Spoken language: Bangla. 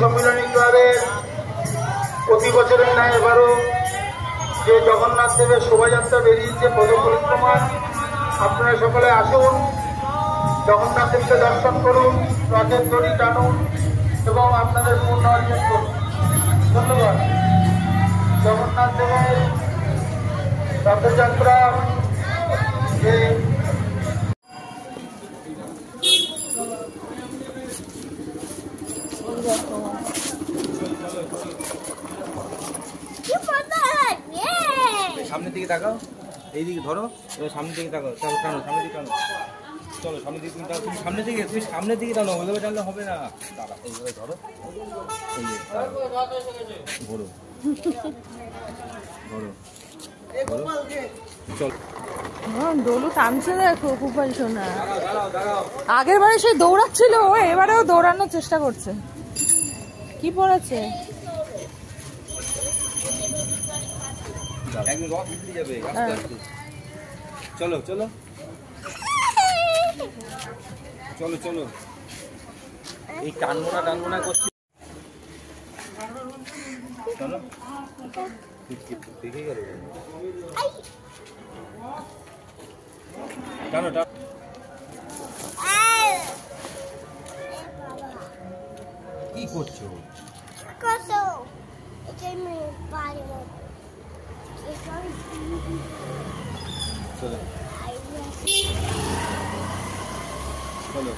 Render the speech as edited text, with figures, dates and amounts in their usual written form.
সম্মিলনী ক্লাবের প্রতি বছরের ন্যায় এবারও যে জগন্নাথ দেবের শোভাযাত্রা বেরিয়েছে পদ পরিক্রমা, আপনারা সকলে আসুন, জগন্নাথ দেবকে দর্শন করুন, রথের দড়ি টানুন এবং আপনাদের পূর্ণ অর্জন করুন। ধন্যবাদ। জগন্নাথ দেবের রথযাত্রা যে সামনের দিকে তাকাও, এইদিকে ধরো, সামনের দিকে তাকাও, চলো টানো, সামনের দিকে টানো, চলো সামনের দিকে তুমি টানো, তুমি সামনের দিকে টানো, ওইভাবে টানলে হবে না, দাঁড়া এইভাবে ধরো, এই যে ঘোরো ঘোরো ঘোরো, চলো। দোলু টানছে দেখো, গোপাল সোনা আগের বারে সে দৌড়াচ্ছিল, ও এবারেও দৌড়ানোর চেষ্টা করছে। কি পড়েছে? একদম রথ উঠে যাবে আস্তে আস্তে, চলো চলো চলো চলো, এই টানবো না করছি, চলো দেখে গেল, টানো টানো, কি করছো? চলো চলো।